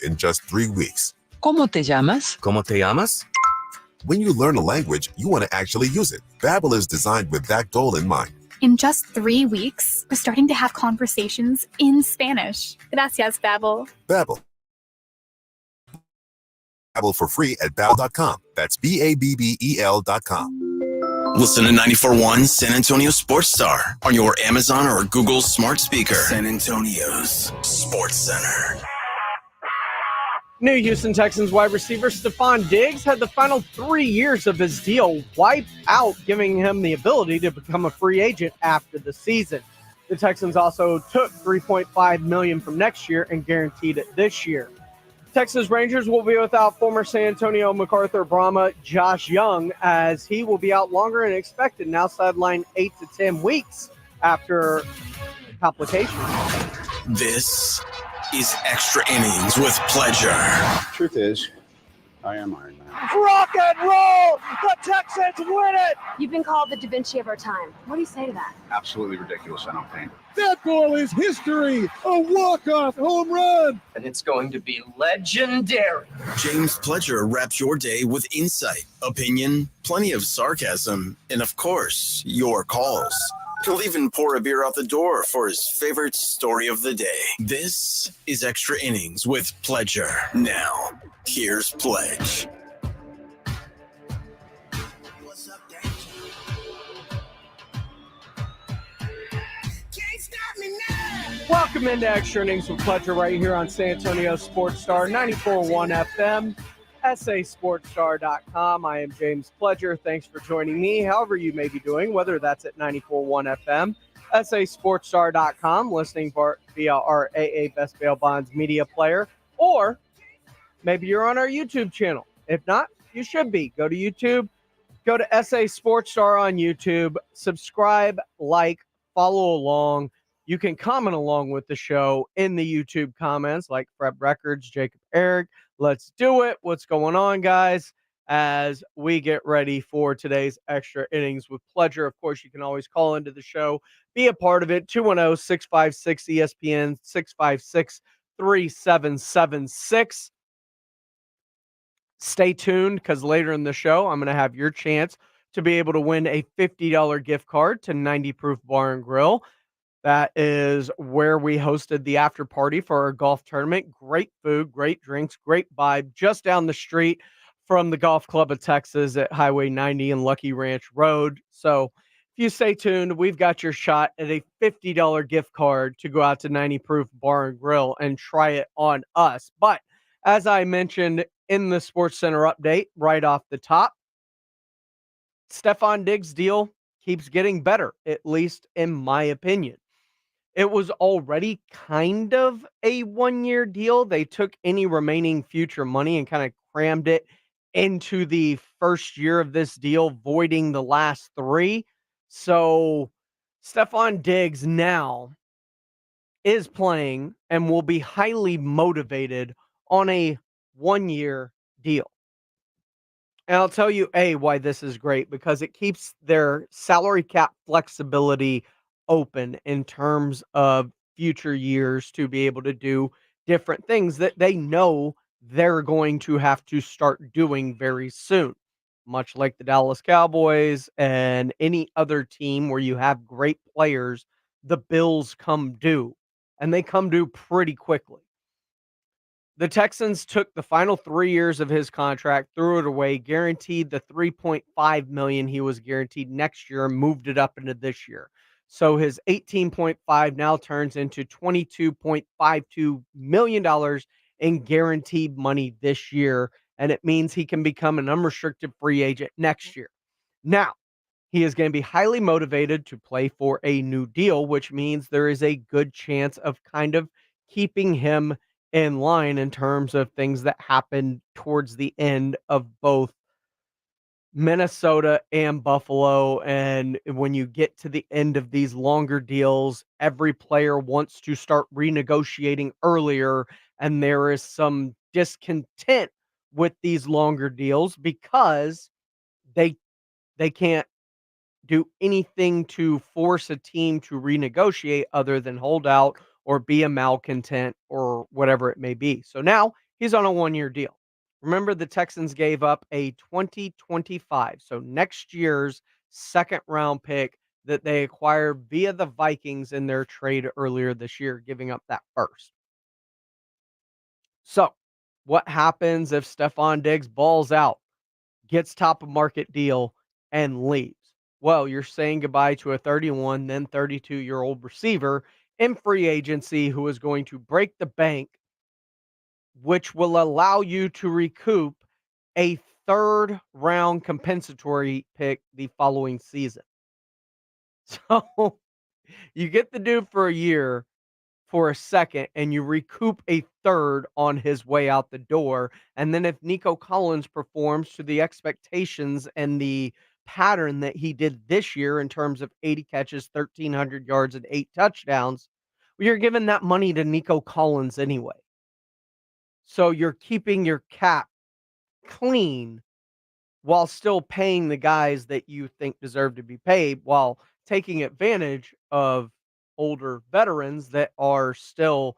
in just 3 weeks. ¿Cómo te llamas? ¿Cómo te llamas? When you learn a language, you want to actually use it. Babbel is designed with that goal in mind. In just 3 weeks, we're starting to have conversations in Spanish. Gracias, Babbel. Babbel. Babbel for free at babbel.com. That's BABBEL.com. Listen to 94.1 San Antonio Sports Star on your Amazon or Google smart speaker. San Antonio's Sports Center. New Houston Texans wide receiver Stephon Diggs had the final 3 years of his deal wiped out, giving him the ability to become a free agent after the season. The Texans also took $3.5 million from next year and guaranteed it this year. Texas Rangers will be without former San Antonio MacArthur Brahma Josh Young, as he will be out longer than expected, now sidelined 8 to 10 weeks after complications. This is Extra Innings with Pleasure. Truth is, I am Iron Man. Rock and roll! The Texans win it! You've been called the Da Vinci of our time. What do you say to that? Absolutely ridiculous. I don't paint. That ball is history. A walk-off home run. And it's going to be legendary. James Pledger wraps your day with insight, opinion, plenty of sarcasm, and of course, your calls. He'll even pour a beer out the door for his favorite story of the day. This is Extra Innings with Pledger. Now, here's Pledge. Welcome into Extra Innings with Pledger right here on San Antonio Sports Star 94.1 FM, sasportstar.com. I am James Pledger. Thanks for joining me, however you may be doing, whether that's at 94.1 FM, sasportstar.com, listening via our AA Best Bail Bonds media player, or maybe you're on our YouTube channel. If not, you should be. Go to YouTube, go to SA Sports Star on YouTube, subscribe, like, follow along. You can comment along with the show in the YouTube comments, like Fred Records, Jacob Eric. Let's do it. What's going on, guys? As we get ready for today's Extra Innings with Pledger. Of course, you can always call into the show, be a part of it. 210-656-ESPN, 656-3776. Stay tuned, because later in the show, I'm going to have your chance to be able to win a $50 gift card to 90 Proof Bar and Grill. That is where we hosted the after party for our golf tournament. Great food, great drinks, great vibe, just down the street from the Golf Club of Texas at Highway 90 and Lucky Ranch Road. So if you stay tuned, we've got your shot at a $50 gift card to go out to 90 Proof Bar and Grill and try it on us. But as I mentioned in the Sports Center update right off the top, Stephon Diggs' deal keeps getting better, at least in my opinion. It was already kind of a one-year deal. They took any remaining future money and kind of crammed it into the first year of this deal, voiding the last 3. So Stephon Diggs now is playing and will be highly motivated on a one-year deal. And I'll tell you, why this is great, because it keeps their salary cap flexibility open in terms of future years to be able to do different things that they know they're going to have to start doing very soon, much like the Dallas Cowboys and any other team where you have great players. The bills come due, and they come due pretty quickly. The Texans took the final 3 years of his contract, threw it away, guaranteed the $3.5 million he was guaranteed next year, and moved it up into this year. So his $18.5 now turns into $22.52 million in guaranteed money this year, and it means he can become an unrestricted free agent next year. Now, he is going to be highly motivated to play for a new deal, which means there is a good chance of kind of keeping him in line in terms of things that happened towards the end of both Minnesota and Buffalo. And when you get to the end of these longer deals, every player wants to start renegotiating earlier, and there is some discontent with these longer deals because they can't do anything to force a team to renegotiate other than hold out or be a malcontent or whatever it may be. So now He's on a 1-year deal. Remember, the Texans gave up a 2025, so next year's second round pick that they acquired via the Vikings in their trade earlier this year, giving up that first. So, what happens if Stephon Diggs balls out, gets top of market deal, and leaves? Well, you're saying goodbye to a 31, then 32-year-old receiver in free agency who is going to break the bank, which will allow you to recoup a third round compensatory pick the following season. So you get the dude for a year for a second and you recoup a third on his way out the door. And then if Nico Collins performs to the expectations and the pattern that he did this year in terms of 80 catches, 1,300 yards, and 8 touchdowns, well, you're giving that money to Nico Collins anyway. So you're keeping your cap clean while still paying the guys that you think deserve to be paid, while taking advantage of older veterans that are still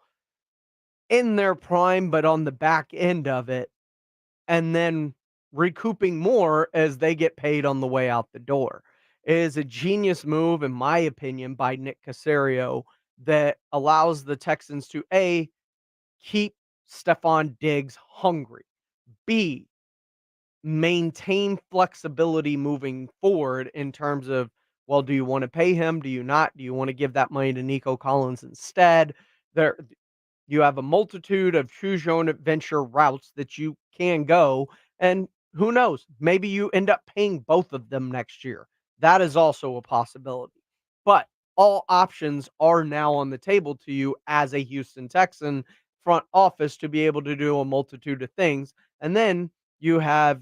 in their prime, but on the back end of it, and then recouping more as they get paid on the way out the door. It is a genius move, in my opinion, by Nick Caserio that allows the Texans to A, keep Stephon Diggs hungry, B, maintain flexibility moving forward in terms of, well, do you want to pay him? Do you not? Do you want to give that money to Nico Collins instead? There, you have a multitude of choose your own adventure routes that you can go. And who knows? Maybe you end up paying both of them next year. That is also a possibility. But all options are now on the table to you as a Houston Texan front office to be able to do a multitude of things. And then you have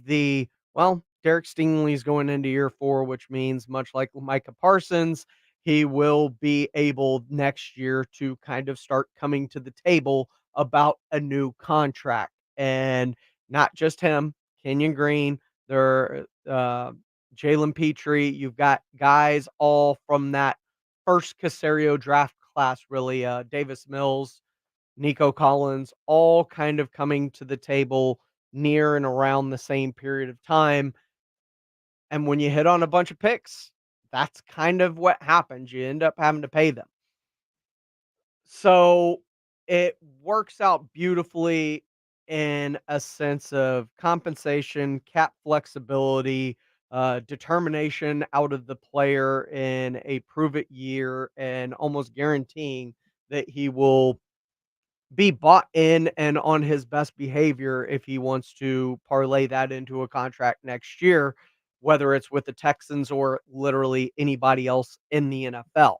well, Derek Stingley's going into year 4, which means much like Micah Parsons, he will be able next year to kind of start coming to the table about a new contract. And not just him, Kenyon Green, there, Jalen Petrie. You've got guys all from that first Casario draft class, really. Davis Mills, Nico Collins, all kind of coming to the table near and around the same period of time. And when you hit on a bunch of picks, that's kind of what happens. You end up having to pay them. So it works out beautifully in a sense of compensation, cap flexibility, determination out of the player in a prove it year, and almost guaranteeing that he will be bought in and on his best behavior if he wants to parlay that into a contract next year, whether it's with the Texans or literally anybody else in the NFL.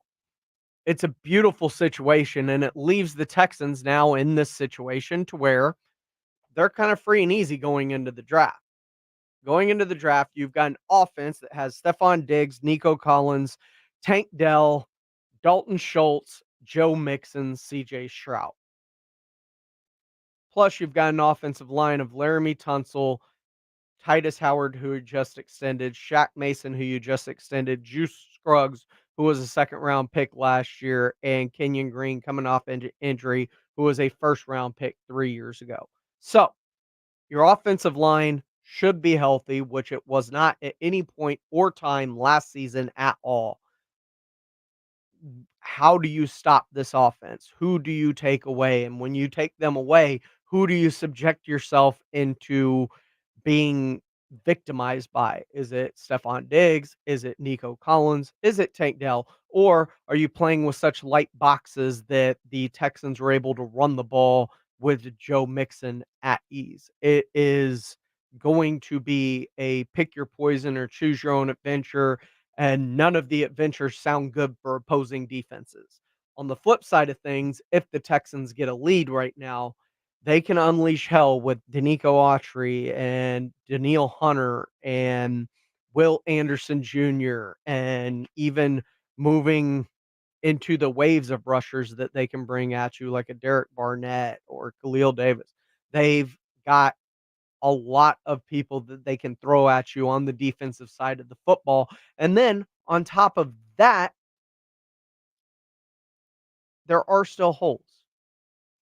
It's a beautiful situation, and it leaves the Texans now in this situation to where they're kind of free and easy going into the draft. Going into the draft, you've got an offense that has Stephon Diggs, Nico Collins, Tank Dell, Dalton Schultz, Joe Mixon, CJ Stroud. Plus, you've got an offensive line of Laramie Tunsil, Titus Howard, who had just extended, Shaq Mason, who you just extended, Juice Scruggs, who was a second-round pick last year, and Kenyon Green coming off injury, who was a first-round pick 3 years ago. So, your offensive line should be healthy, which it was not at any point or time last season at all. How do you stop this offense? Who do you take away? And when you take them away, who do you subject yourself into being victimized by? Is it Stephon Diggs? Is it Nico Collins? Is it Tank Dell? Or are you playing with such light boxes that the Texans were able to run the ball with Joe Mixon at ease? It is going to be a pick your poison or choose your own adventure, and none of the adventures sound good for opposing defenses. On the flip side of things, if the Texans get a lead right now, they can unleash hell with Danico Autry and Daniil Hunter and Will Anderson Jr. and even moving into the waves of rushers that they can bring at you, like a Derek Barnett or Khalil Davis. They've got a lot of people that they can throw at you on the defensive side of the football. And then on top of that, there are still holes.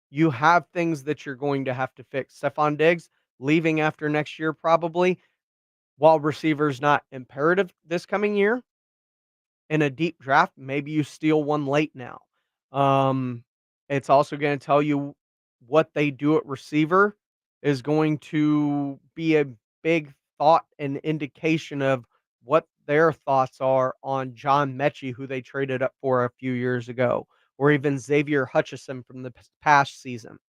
you have things that you're going to have to fix. Stephon Diggs leaving after next year, probably. While receiver's not imperative this coming year, in a deep draft, maybe you steal one late now. It's also going to tell you what they do at receiver is going to be a big thought and indication of what their thoughts are on John Mechie, who they traded up for a few years ago, or even Xavier Hutchison from the past season.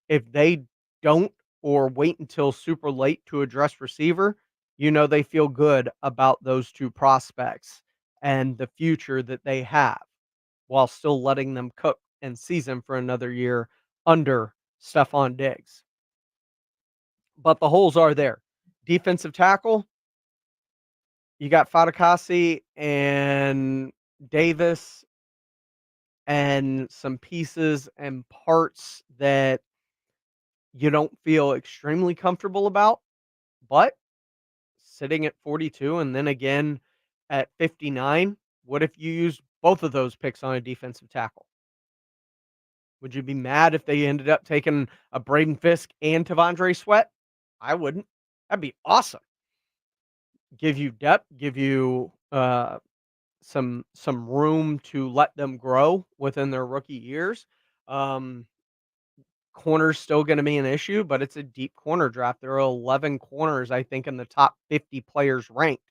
If they don't or wait until super late to address receiver, they feel good about those two prospects and the future that they have while still letting them cook and season for another year under Stephon Diggs. But the holes are there. Defensive tackle, you got Fatukasi and Davis and some pieces and parts that you don't feel extremely comfortable about, but sitting at 42 and then again at 59, what if you used both of those picks on a defensive tackle? Would you be mad if they ended up taking a Braden Fisk and Tavondre Sweat? I wouldn't. That'd be awesome. Give you depth, give you some room to let them grow within their rookie years. Corner's still going to be an issue, but it's a deep corner draft. There are 11 corners, I think, in the top 50 players ranked.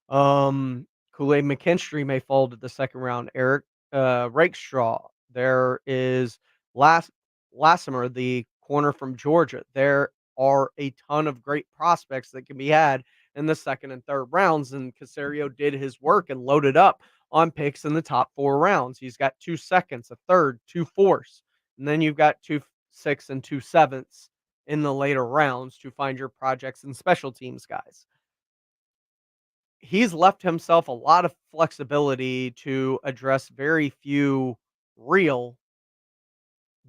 Kool-Aid McKinstry may fall to the second round. Eric Rakestraw. There is Lassimer, the corner from Georgia. There are a ton of great prospects that can be had in the second and third rounds, and Caserio did his work and loaded up on picks in the top 4 rounds. He's got 2 seconds, a third, 2 fourths, and then you've got 2 6 and 2 sevenths in the later rounds to find your projects and special teams guys. He's left himself a lot of flexibility to address very few real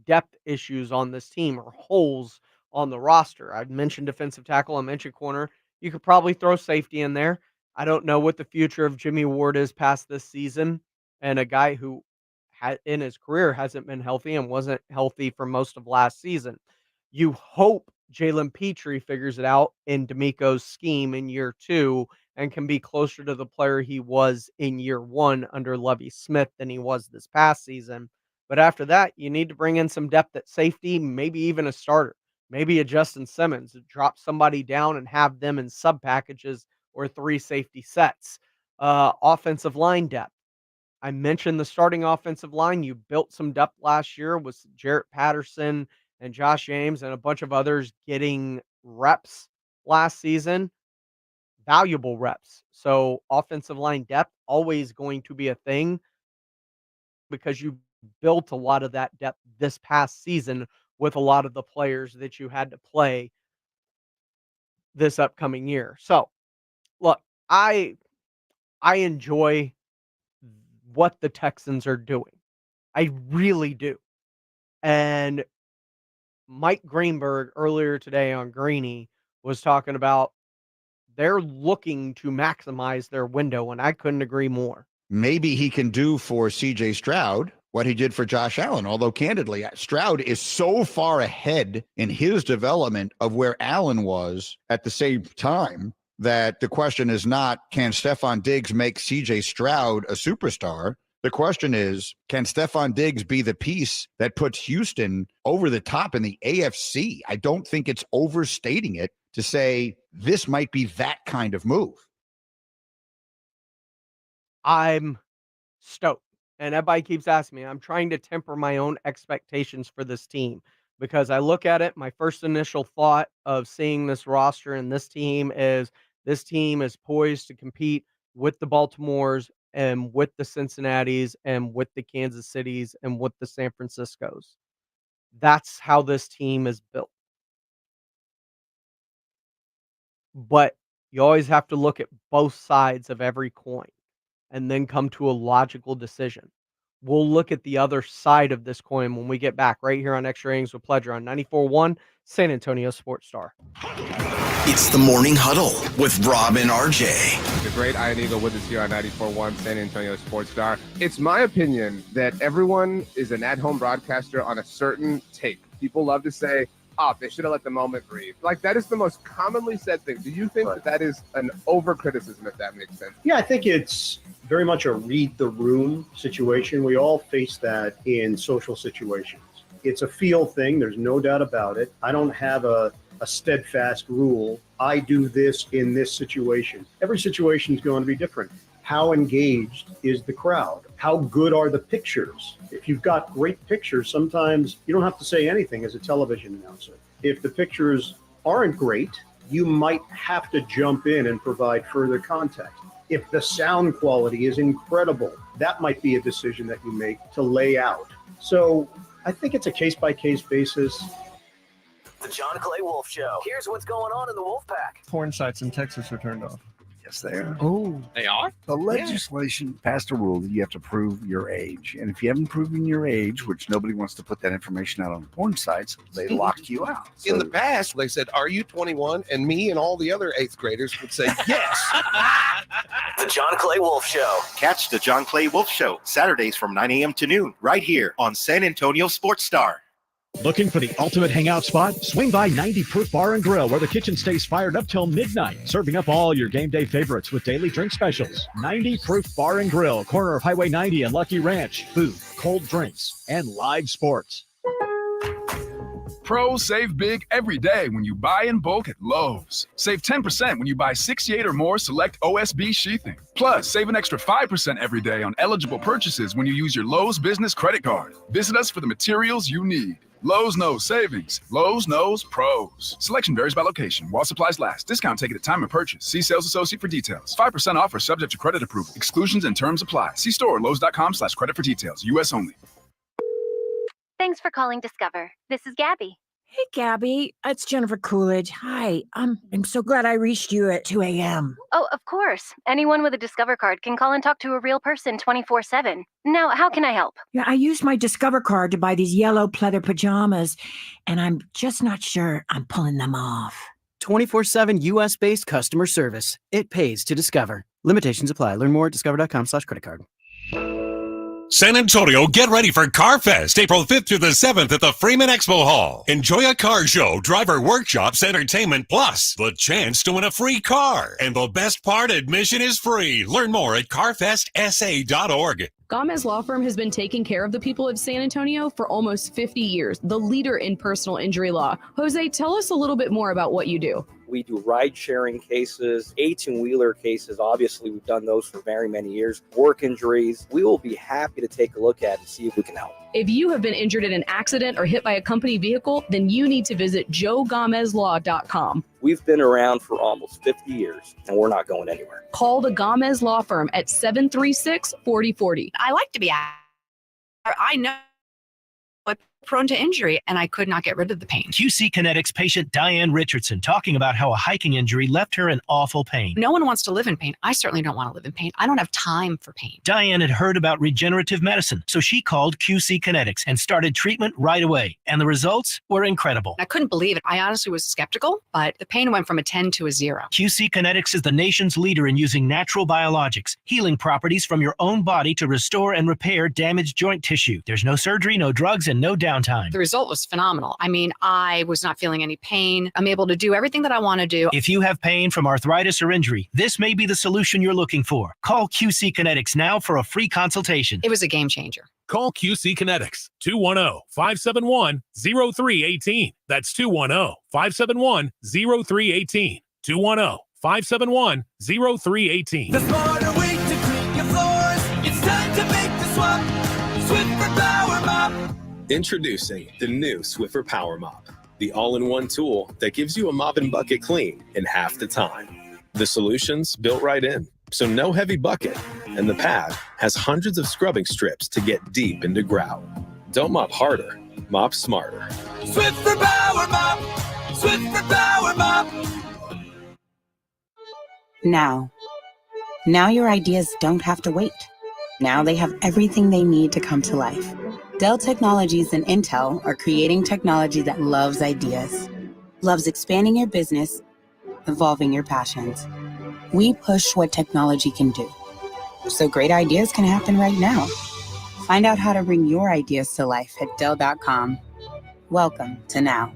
depth issues on this team or holes on the roster. I've mentioned defensive tackle, I mentioned corner. You could probably throw safety in there. I don't know what the future of Jimmy Ward is past this season, and a guy who in his career hasn't been healthy and wasn't healthy for most of last season. You hope Jalen Petrie figures it out in D'Amico's scheme in year 2 and can be closer to the player he was in year 1 under Lovie Smith than he was this past season. But after that, you need to bring in some depth at safety, maybe even a starter, maybe a Justin Simmons, drop somebody down and have them in sub packages or 3 safety sets. Offensive line depth. I mentioned the starting offensive line. You built some depth last year with Jarrett Patterson and Josh James and a bunch of others getting reps last season, valuable reps. So offensive line depth always going to be a thing because you built a lot of that depth this past season with a lot of the players that you had to play this upcoming year. So, look, I enjoy what the Texans are doing. I really do. And Mike Greenberg earlier today on Greeny was talking about they're looking to maximize their window, and I couldn't agree more. Maybe he can do for CJ Stroud what he did for Josh Allen. Although, candidly, Stroud is so far ahead in his development of where Allen was at the same time that the question is not, can Stephon Diggs make CJ Stroud a superstar? The question is, can Stephon Diggs be the piece that puts Houston over the top in the AFC? I don't think it's overstating it to say this might be that kind of move. I'm stoked. And everybody keeps asking me, I'm trying to temper my own expectations for this team because I look at it, my first initial thought of seeing this roster and this team is poised to compete with the Baltimores and with the Cincinnatis and with the Kansas Cities and with the San Franciscos. That's how this team is built. But you always have to look at both sides of every coin and then come to a logical decision. We'll look at the other side of this coin when we get back right here on Extra Innings with Pleasure on 94.1 San Antonio Sports Star. It's the Morning Huddle with Rob and RJ. The great Ian Eagle with us here on 94.1 San Antonio Sports Star. It's my opinion that everyone is an at-home broadcaster on a certain take. People love to say, they should have let the moment breathe. Like, that is the most commonly said thing. Do you think that is an over-criticism, if that makes sense? Yeah, I think it's very much a read-the-room situation. We all face that in social situations. It's a feel thing. There's no doubt about it. I don't have a steadfast rule. I do this in this situation. Every situation is going to be different. How engaged is the crowd? How good are the pictures? If you've got great pictures, sometimes you don't have to say anything as a television announcer. If the pictures aren't great, you might have to jump in and provide further context. If the sound quality is incredible, that might be a decision that you make to lay out. So I think it's a case-by-case basis. The John Clay Wolf Show. Here's what's going on in the Wolf Pack. Porn sites in Texas are turned off. Yes, they are. Oh, they are? The legislation passed a rule that you have to prove your age. And if you haven't proven your age, which nobody wants to put that information out on porn sites, they lock you out. So, in the past, they said, are you 21? And me and all the other 8th graders would say, yes. The John Clay Wolf Show. Catch the John Clay Wolf Show Saturdays from 9 a.m. to noon right here on San Antonio Sports Star. Looking for the ultimate hangout spot? Swing by 90 Proof Bar and Grill, where the kitchen stays fired up till midnight, serving up all your game day favorites with daily drink specials. 90 Proof Bar and Grill, corner of Highway 90 and Lucky Ranch. Food, cold drinks, and live sports. Pros save big every day when you buy in bulk at Lowe's. Save 10% when you buy 68 or more select OSB sheathing. Plus, save an extra 5% every day on eligible purchases when you use your Lowe's Business Credit Card. Visit us for the materials you need. Lowe's knows savings. Lowe's knows pros. Selection varies by location. While supplies last. Discount taken at time of purchase. See sales associate for details. 5% off or subject to credit approval. Exclusions and terms apply. See store Lowe's.com/credit for details. U.S. only. Thanks for calling Discover. This is Gabby. Hey, Gabby. It's Jennifer Coolidge. Hi. I'm so glad I reached you at 2 a.m. Oh, of course. Anyone with a Discover card can call and talk to a real person 24/7. Now, how can I help? Yeah, I used my Discover card to buy these yellow pleather pajamas, and I'm just not sure I'm pulling them off. 24/7 U.S.-based customer service. It pays to Discover. Limitations apply. Learn more at discover.com/credit card. San Antonio, get ready for CarFest, April 5th through the 7th at the Freeman Expo Hall. Enjoy a car show, driver workshops, entertainment, plus the chance to win a free car. And the best part, admission is free. Learn more at carfestsa.org. Gomez Law Firm has been taking care of the people of San Antonio for almost 50 years, the leader in personal injury law. Jose, tell us a little bit more about what you do. We do ride-sharing cases, 18-wheeler cases. Obviously, we've done those for very many years. Work injuries. We will be happy to take a look at and see if we can help. If you have been injured in an accident or hit by a company vehicle, then you need to visit joegomezlaw.com. We've been around for almost 50 years, and we're not going anywhere. Call the Gomez Law Firm at 736-4040. I like to be I know but prone to injury, and I could not get rid of the pain. QC Kinetics patient Diane Richardson talking about how a hiking injury left her in awful pain. No one wants to live in pain. I certainly don't want to live in pain. I don't have time for pain. Diane had heard about regenerative medicine, so she called QC Kinetics and started treatment right away. And the results were incredible. I couldn't believe it. I honestly was skeptical, but the pain went from a 10 to a 0. QC Kinetics is the nation's leader in using natural biologics, healing properties from your own body to restore and repair damaged joint tissue. There's no surgery, no drugs, and no downtime. The result was phenomenal. I mean, I was not feeling any pain. I'm able to do everything that I want to do. If you have pain from arthritis or injury, this may be the solution you're looking for. Call QC Kinetics now for a free consultation. It was a game changer. Call QC Kinetics, 210-571-0318. That's 210-571-0318. 210-571-0318. The smarter way to clean your floors. It's time to make the swap. Swiffer Power Mop. Introducing the new Swiffer Power Mop, the all-in-one tool that gives you a mop and bucket clean in half the time. The solution's built right in, so no heavy bucket, and the pad has hundreds of scrubbing strips to get deep into grout. Don't mop harder, mop smarter. Swiffer Power Mop. Swiffer Power Mop. Now your ideas don't have to wait. Now they have everything they need to come to life. Dell Technologies and Intel are creating technology that loves ideas, loves expanding your business, evolving your passions. We push what technology can do, so great ideas can happen right now. Find out how to bring your ideas to life at Dell.com. Welcome to Now.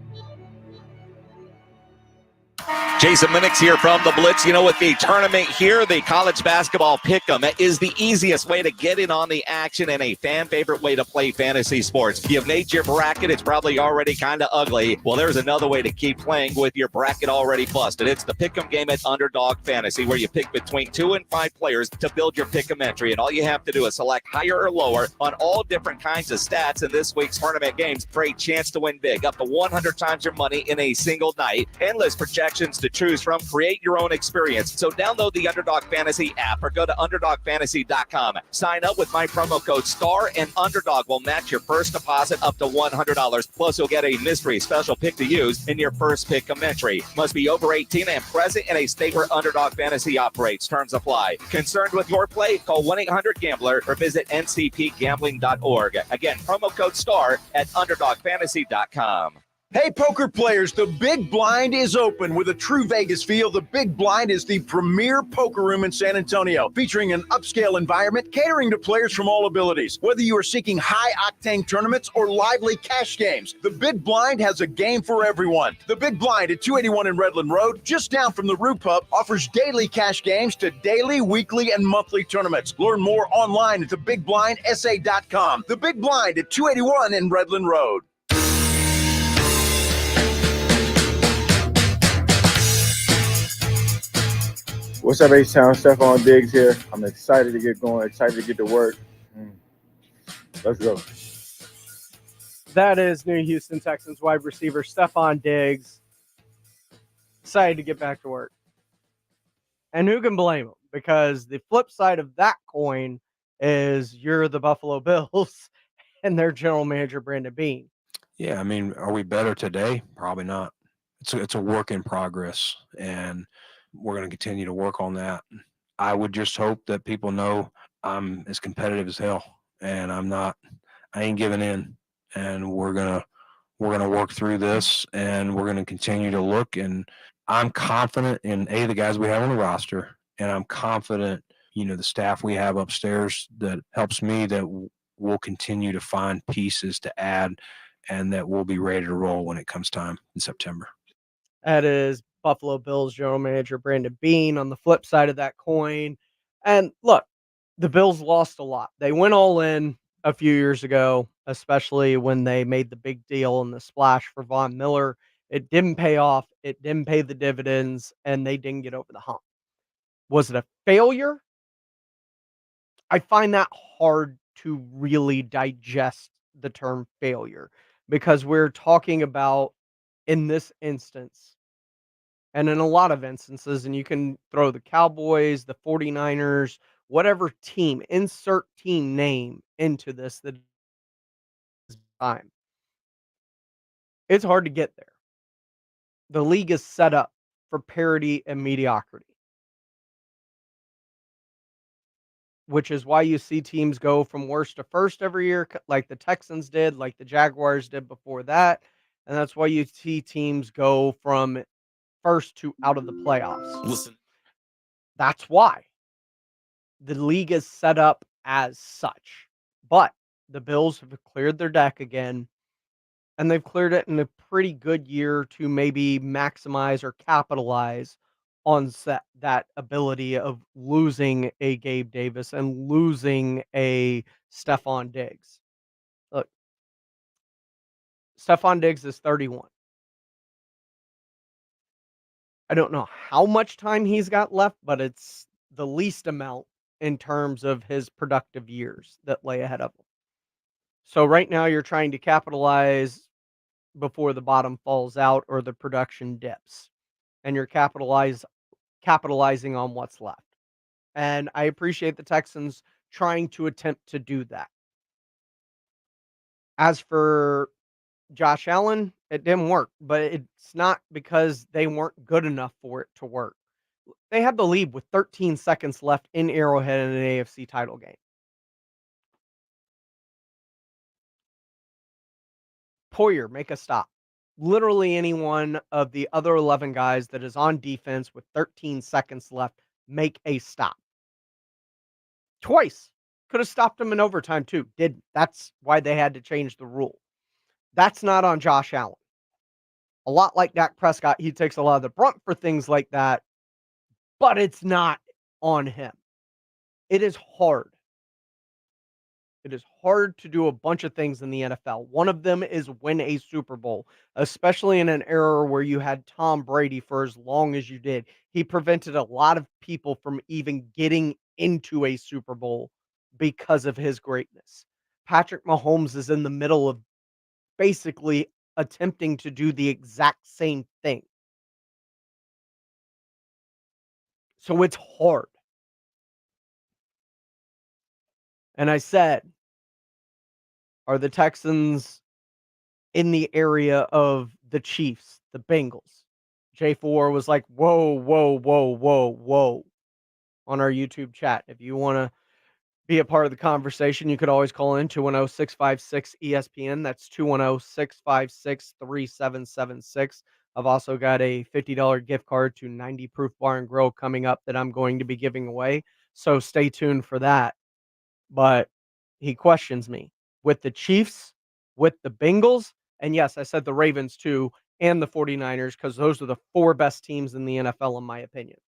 Jason Minix here from the Blitz. You know, with the tournament here, the college basketball pick'em is the easiest way to get in on the action and a fan favorite way to play fantasy sports. You've made your bracket. It's probably already kind of ugly. Well, there's another way to keep playing with your bracket already busted. It's the pick'em game at Underdog Fantasy, where you pick between 2 and 5 players to build your pick'em entry. And all you have to do is select higher or lower on all different kinds of stats in this week's tournament games for a chance to win big, up to 100 times your money in a single night. Endless projections to choose from. Create your own experience. So download the Underdog Fantasy app or go to UnderdogFantasy.com. Sign up with my promo code STAR and Underdog will match your first deposit up to $100. Plus, you'll get a mystery special pick to use in your first pick-em entry. Must be over 18 and present in a state where Underdog Fantasy operates. Terms apply. Concerned with your play? Call 1-800-GAMBLER or visit ncpgambling.org. Again, promo code STAR at UnderdogFantasy.com. Hey, poker players, the Big Blind is open. With a true Vegas feel, the Big Blind is the premier poker room in San Antonio, featuring an upscale environment catering to players from all abilities. Whether you are seeking high-octane tournaments or lively cash games, the Big Blind has a game for everyone. The Big Blind at 281 in Redland Road, just down from the Roo Pub, offers daily cash games to daily, weekly, and monthly tournaments. Learn more online at thebigblindsa.com. The Big Blind at 281 in Redland Road. What's up, H-Town? Stephon Diggs here. I'm excited to get going, excited to get to work. Let's go. That is new Houston Texans wide receiver Stephon Diggs. Excited to get back to work. And who can blame him? Because the flip side of that coin is you're the Buffalo Bills and their general manager, Brandon Beane. Yeah, I mean, are we better today? Probably not. It's a work in progress, and we're going to continue to work on that. I would just hope that people know I'm as competitive as hell, and I ain't giving in, and we're going to work through this, and we're going to continue to look. And I'm confident in the guys we have on the roster, and I'm confident, the staff we have upstairs that helps me, that we'll continue to find pieces to add, and that we'll be ready to roll when it comes time in September. That is Buffalo Bills general manager Brandon Beane on the flip side of that coin. And look, the Bills lost a lot. They went all in a few years ago, especially when they made the big deal and the splash for Von Miller. It didn't pay off. It didn't pay the dividends, and they didn't get over the hump. Was it a failure? I find that hard to really digest the term failure, because we're talking about, in this instance, and in a lot of instances, and you can throw the Cowboys, the 49ers, whatever team, insert team name into this that is time. It's hard to get there. The league is set up for parity and mediocrity, which is why you see teams go from worst to first every year, like the Texans did, like the Jaguars did before that. And that's why you see teams go from first to out of the playoffs. Listen, that's why the league is set up as such. But the Bills have cleared their deck again, and they've cleared it in a pretty good year to maybe maximize or capitalize on that ability of losing a Gabe Davis and losing a Stephon Diggs. Look, Stephon Diggs is 31. I don't know how much time he's got left, but it's the least amount in terms of his productive years that lay ahead of him. So right now you're trying to capitalize before the bottom falls out or the production dips. And you're capitalizing on what's left. And I appreciate the Texans trying to attempt to do that. As for Josh Allen, it didn't work, but it's not because they weren't good enough for it to work. They had the lead with 13 seconds left in Arrowhead in an AFC title game. Poyer, make a stop. literally any one of the other 11 guys that is on defense with 13 seconds left make a stop. Twice. Could have stopped them in overtime too. Didn't. That's why they had to change the rule. That's not on Josh Allen. A lot like Dak Prescott, he takes a lot of the brunt for things like that, but it's not on him. It is hard. It is hard to do a bunch of things in the NFL. One of them is win a Super Bowl, especially in an era where you had Tom Brady for as long as you did. He prevented a lot of people from even getting into a Super Bowl because of his greatness. Patrick Mahomes is in the middle of basically attempting to do the exact same thing. So it's hard. And I said, are the Texans in the area of the Chiefs, the Bengals? J4 was like, whoa, whoa, whoa, whoa, whoa on our YouTube chat. If you want to be a part of the conversation, you could always call in 210-656-ESPN. That's 210-656-3776. I've also got a $50 gift card to 90 Proof Bar and Grill coming up that I'm going to be giving away. So stay tuned for that. But he questions me with the Chiefs, with the Bengals, and yes, I said the Ravens too, and the 49ers, because those are the 4 best teams in the NFL, in my opinion.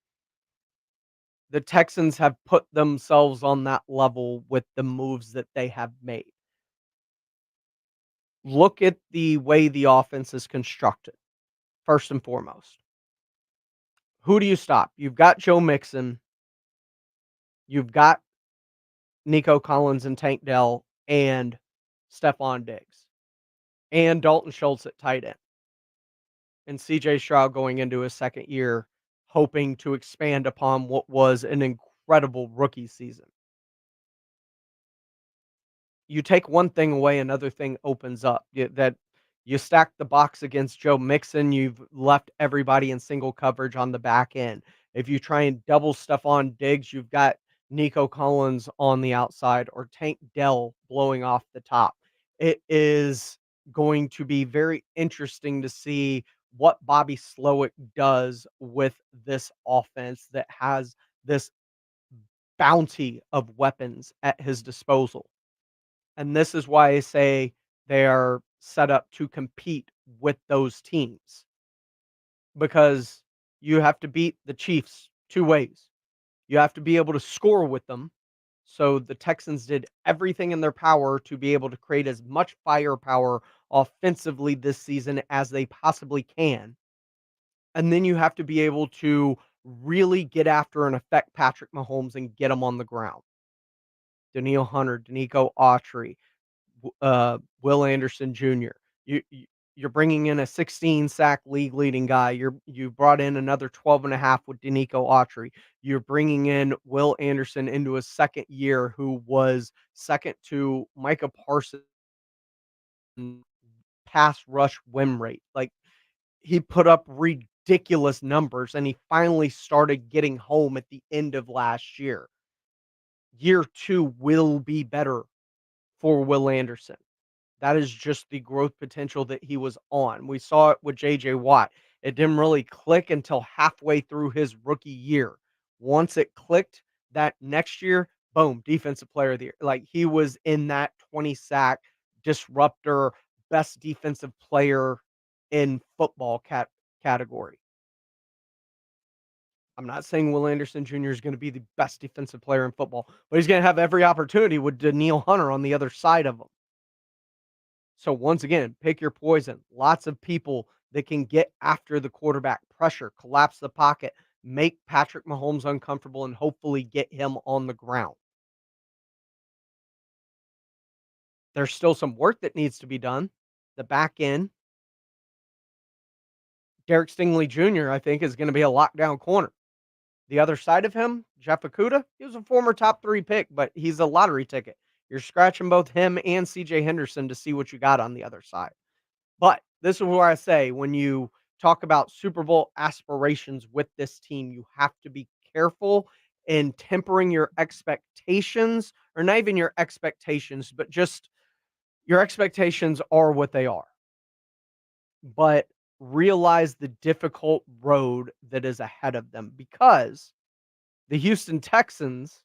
The Texans have put themselves on that level with the moves that they have made. Look at the way the offense is constructed, first and foremost. Who do you stop? You've got Joe Mixon. You've got Nico Collins and Tank Dell and Stephon Diggs. And Dalton Schultz at tight end. And CJ Stroud going into his second year, hoping to expand upon what was an incredible rookie season. You take one thing away, another thing opens up. That you stack the box against Joe Mixon, you've left everybody in single coverage on the back end. If you try and double stuff on Diggs, you've got Nico Collins on the outside or Tank Dell blowing off the top. It is going to be very interesting to see what Bobby Slowick does with this offense that has this bounty of weapons at his disposal. And this is why I say they are set up to compete with those teams. Because you have to beat the Chiefs 2 ways. You have to be able to score with them. So the Texans did everything in their power to be able to create as much firepower offensively this season as they possibly can. And then you have to be able to really get after and affect Patrick Mahomes and get him on the ground. Daniil Hunter, Danico Autry, Will Anderson Jr. You're bringing in a 16 sack league leading guy. You brought in another 12 and a half with Danico Autry. You're bringing in Will Anderson into his second year, who was second to Micah Parsons pass rush win rate. Like, he put up ridiculous numbers, and he finally started getting home at the end of last year. Year 2 will be better for Will Anderson. That is just the growth potential that he was on. We saw it with J.J. Watt. It didn't really click until halfway through his rookie year. Once it clicked, that next year, boom, defensive player of the year. Like, he was in that 20 sack disruptor, best defensive player in football category. I'm not saying Will Anderson Jr. is going to be the best defensive player in football, but he's going to have every opportunity with Daniil Hunter on the other side of him. So once again, pick your poison. Lots of people that can get after the quarterback, pressure, collapse the pocket, make Patrick Mahomes uncomfortable, and hopefully get him on the ground. There's still some work that needs to be done. The back end. Derek Stingley Jr., I think, is going to be a lockdown corner. The other side of him, Jeff Okudah, he was a former top 3 pick, but he's a lottery ticket. You're scratching both him and CJ Henderson to see what you got on the other side. But this is where I say, when you talk about Super Bowl aspirations with this team, you have to be careful in tempering your expectations, or not even your expectations, but just your expectations are what they are. but realize the difficult road that is ahead of them because the Houston Texans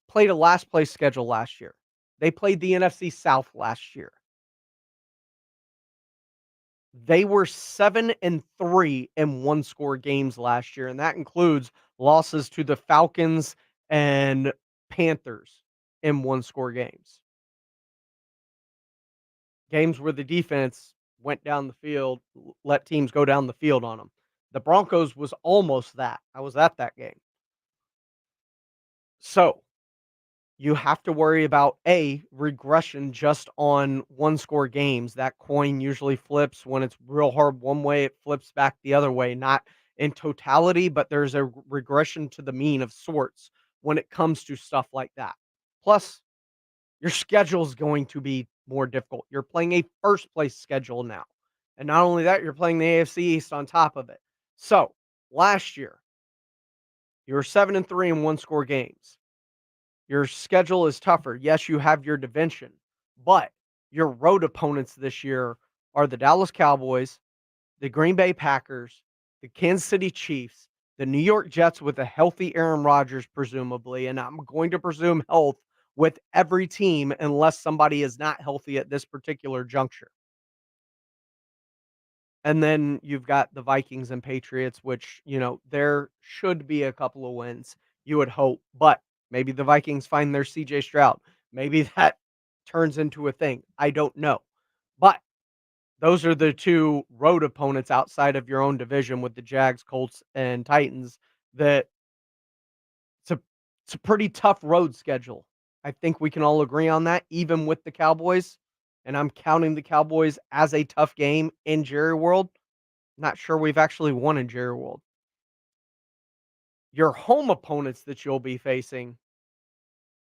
played a last place schedule last year. They played the NFC South last year. They were 7-3 in one-score games last year, and that includes losses to the Falcons and Panthers in one-score games. Games where the defense went down the field, let teams go down the field on them. The Broncos was almost that. I was at that game. So, you have to worry about regression just on one-score games. That coin usually flips when it's real hard one way, it flips back the other way, not in totality, but there's a regression to the mean of sorts when it comes to stuff like that. Plus, your schedule is going to be more difficult. You're playing a first place schedule now. And not only that, you're playing the AFC East on top of it. So, last year, you were 7-3 in one-score games. Your schedule is tougher. Yes, you have your division, but your road opponents this year are the Dallas Cowboys, the Green Bay Packers, the Kansas City Chiefs, the New York Jets with a healthy Aaron Rodgers, presumably, and I'm going to presume health with every team unless somebody is not healthy at this particular juncture. And then you've got the Vikings and Patriots, which, there should be a couple of wins, you would hope, but maybe the Vikings find their CJ Stroud. Maybe that turns into a thing. I don't know. But those are the two road opponents outside of your own division with the Jags, Colts, and Titans that it's a pretty tough road schedule. I think we can all agree on that, even with the Cowboys. And I'm counting the Cowboys as a tough game in Jerry World. Not sure we've actually won in Jerry World. Your home opponents that you'll be facing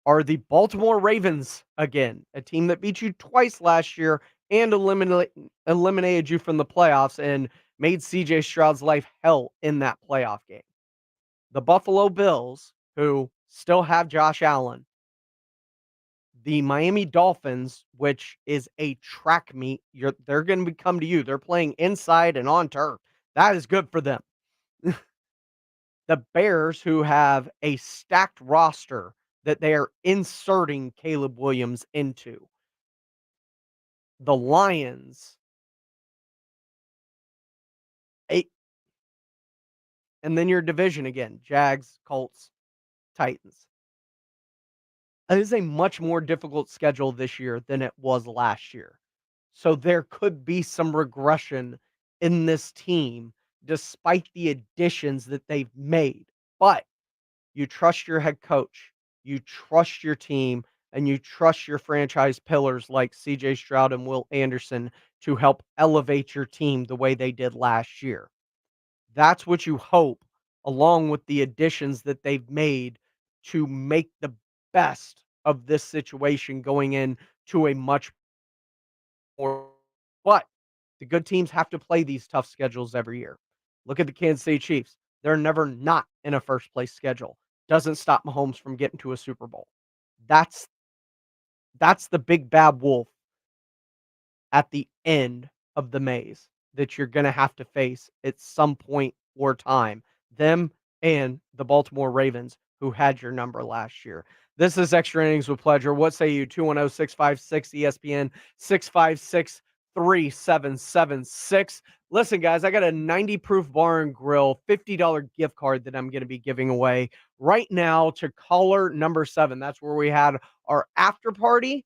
are the Baltimore Ravens again, a team that beat you twice last year and eliminated you from the playoffs and made CJ Stroud's life hell in that playoff game. The Buffalo Bills, who still have Josh Allen. The Miami Dolphins, which is a track meet, they're going to come to you. They're playing inside and on turf. That is good for them. The Bears, who have a stacked roster that they are inserting Caleb Williams into. The Lions. And then your division again, Jags, Colts, Titans. It is a much more difficult schedule this year than it was last year. So there could be some regression in this team despite the additions that they've made. But you trust your head coach, you trust your team, and you trust your franchise pillars like CJ Stroud and Will Anderson to help elevate your team the way they did last year. That's what you hope, along with the additions that they've made to make the best of this situation going into a much more. But the good teams have to play these tough schedules every year. Look at the Kansas City Chiefs. They're never not in a first place schedule. Doesn't stop Mahomes from getting to a Super Bowl. That's the big bad wolf at the end of the maze that you're going to have to face at some point or time. Them and the Baltimore Ravens, who had your number last year. This is Extra Innings with Pleasure. What say you? 210-656 ESPN 656 3776. Listen, guys, I got a 90 proof bar and grill $50 gift card that I'm going to be giving away right now to caller number 7. That's where we had our after party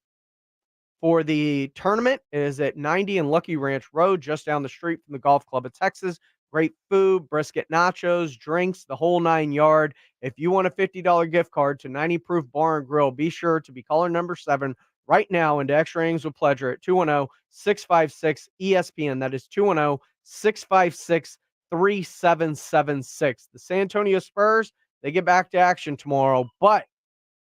for the tournament. It is at 90 and Lucky Ranch Road, just down the street from the Golf Club of Texas. Great food, brisket nachos, drinks, the whole 9 yard. If you want a $50 gift card to 90 proof bar and grill, be sure to be caller number 7 right now into Extra Innings with Pleasure at 210-656 ESPN. That is 210-656 3776. The San Antonio Spurs, they get back to action tomorrow, but